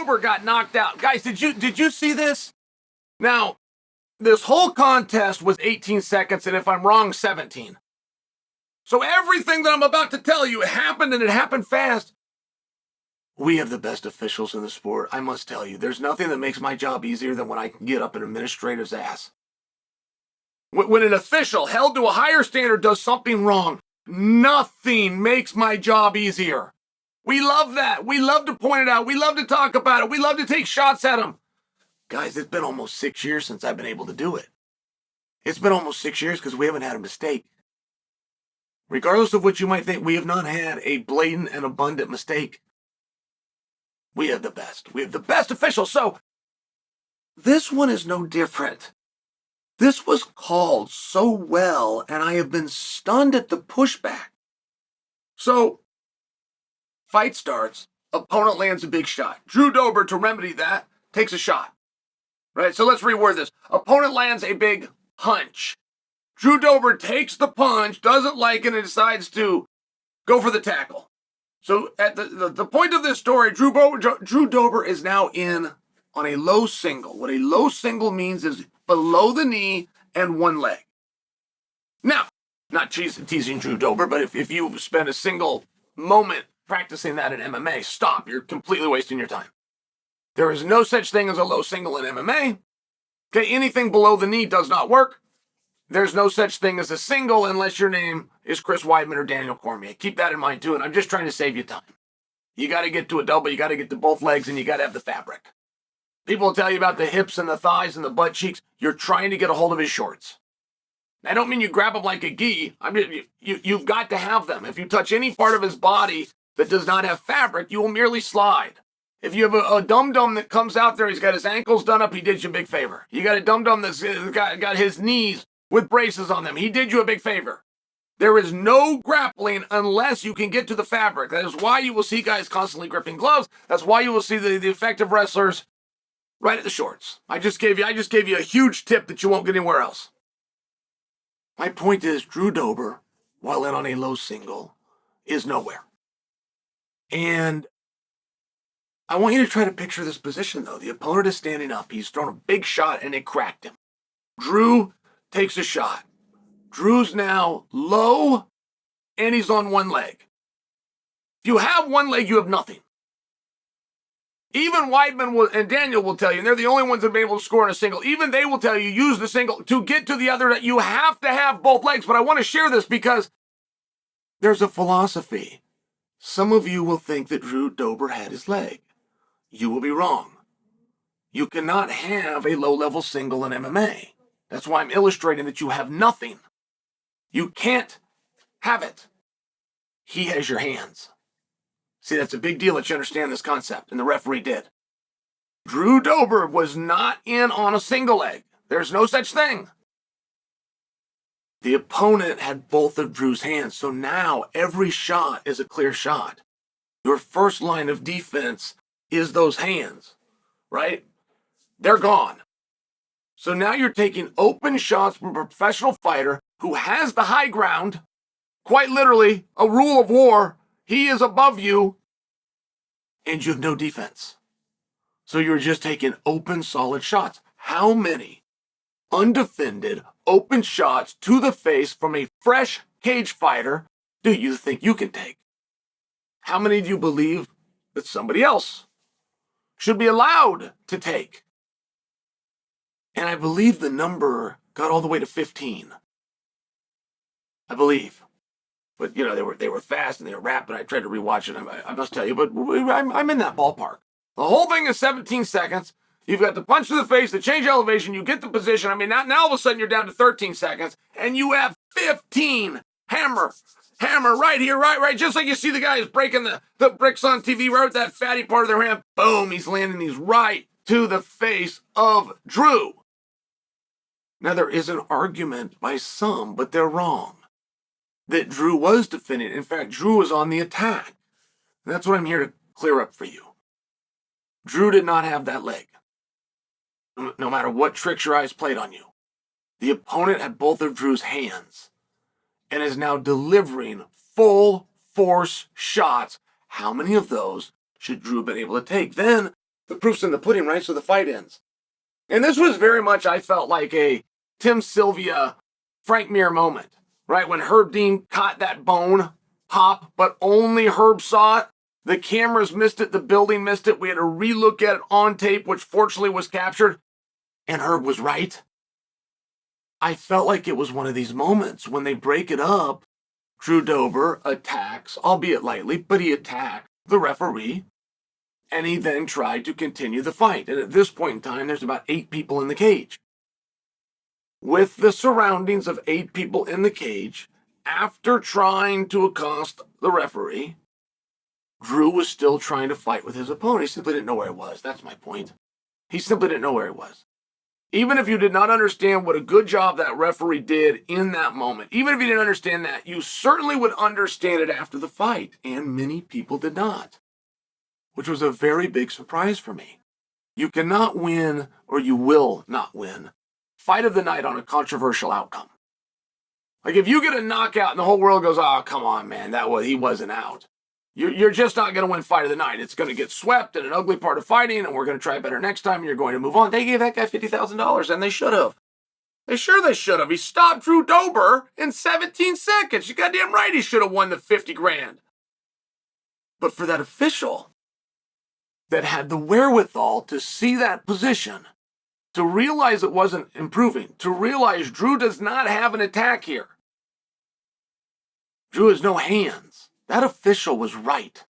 Dober got knocked out. Guys, did you see this? Now, this whole contest was 18 seconds, and if I'm wrong, 17. So everything that I'm about to tell you, it happened, and it happened fast. We have the best officials in the sport. I must tell you, there's nothing that makes my job easier than when I can get up an administrator's ass. When an official held to a higher standard does something wrong, nothing makes my job easier. We love that. We love to point it out. We love to talk about it. We love to take shots at them. Guys, it's been almost 6 years since I've been able to do it. It's been almost 6 years because we haven't had a mistake. Regardless of what you might think, we have not had a blatant and abundant mistake. We have the best. We have the best officials. So this one is no different. This was called so well, and I have been stunned at the pushback. So, fight starts. Opponent lands a big shot. Drew Dober, to remedy that, takes a shot. Right? So let's reword this. Opponent lands a big punch. Drew Dober takes the punch, doesn't like it, and decides to go for the tackle. So at the point of this story, Drew Dober is now in on a low single. What a low single means is below the knee and one leg. Now, not teasing Drew Dober, but if you spend a single moment practicing that in MMA, stop. You're completely wasting your time. There is no such thing as a low single in MMA. Okay, anything below the knee does not work. There's no such thing as a single unless your name is Chris Weidman or Daniel Cormier. Keep that in mind too, and I'm just trying to save you time. You got to get to a double, you got to get to both legs, and you got to have the fabric. People will tell you about the hips and the thighs and the butt cheeks. You're trying to get a hold of his shorts. I don't mean you grab them like a gi. I mean, you've got to have them. If you touch any part of his body that does not have fabric, you will merely slide. If you have a dum-dum that comes out there, he's got his ankles done up, he did you a big favor. You got a dum-dum that's got his knees with braces on them. He did you a big favor. There is no grappling unless you can get to the fabric. That is why you will see guys constantly gripping gloves. That's why you will see the effective wrestlers right at the shorts. I just gave you a huge tip that you won't get anywhere else. My point is, Drew Dober, while in on a low single, is nowhere. And I want you to try to picture this position, though. The opponent is standing up. He's thrown a big shot, and it cracked him. Drew takes a shot. Drew's now low, and he's on one leg. If you have one leg, you have nothing. Even Weidman and Daniel will tell you, and they're the only ones that have been able to score in a single. Even they will tell you, use the single. To get to the other, you have to have both legs. But I want to share this because there's a philosophy. Some of you will think that Drew Dober had his leg. You will be wrong. You cannot have a low-level single in MMA. That's why I'm illustrating that you have nothing. You can't have it. He has your hands. See, that's a big deal that you understand this concept, and the referee did. Drew Dober was not in on a single leg. There's no such thing. The opponent had both of Drew's hands, so now every shot is a clear shot. Your first line of defense is those hands, right? They're gone. So now you're taking open shots from a professional fighter who has the high ground, quite literally, a rule of war. He is above you, and you have no defense. So you're just taking open, solid shots. How many undefended, open shots to the face from a fresh cage fighter do you think you can take? How many do you believe that somebody else should be allowed to take? And I believe the number got all the way to 15. I believe. But, you know, they were fast and they were rapid. I tried to rewatch it, I must tell you, but I'm in that ballpark. The whole thing is 17 seconds. You've got the punch to the face, the change elevation, you get the position. I mean, now all of a sudden you're down to 13 seconds, and you have 15. Hammer, right here, right, just like you see the guys breaking the bricks on TV, right with that fatty part of their hand. Boom, he's landing these right to the face of Drew. Now, there is an argument by some, but they're wrong, that Drew was defending. In fact, Drew was on the attack. And that's what I'm here to clear up for you. Drew did not have that leg, no matter what tricks your eyes played on you. The opponent had both of Drew's hands and is now delivering full force shots. How many of those should Drew have been able to take? Then the proof's in the pudding, right? So the fight ends. And this was very much, I felt like a Tim Sylvia, Frank Mir moment, right? When Herb Dean caught that bone pop, but only Herb saw it. The cameras missed it. The building missed it. We had to relook at it on tape, which fortunately was captured. And Herb was right. I felt like it was one of these moments when they break it up. Drew Dober attacks, albeit lightly, but he attacked the referee. And he then tried to continue the fight. And at this point in time, there's about 8 people in the cage. With the surroundings of 8 people in the cage, after trying to accost the referee, Drew was still trying to fight with his opponent. He simply didn't know where he was. That's my point. He simply didn't know where he was. Even if you did not understand what a good job that referee did in that moment, even if you didn't understand that, you certainly would understand it after the fight. And many people did not, which was a very big surprise for me. You cannot win, or you will not win, fight of the night on a controversial outcome. Like if you get a knockout and the whole world goes, oh, come on, man, he wasn't out. You're just not going to win fight of the night. It's going to get swept in an ugly part of fighting, and we're going to try better next time, and you're going to move on. They gave that guy $50,000, and they should have. They should have. He stopped Drew Dober in 17 seconds. You goddamn right he should have won the 50 grand. But for that official that had the wherewithal to see that position, to realize it wasn't improving, to realize Drew does not have an attack here. Drew has no hands. That official was right.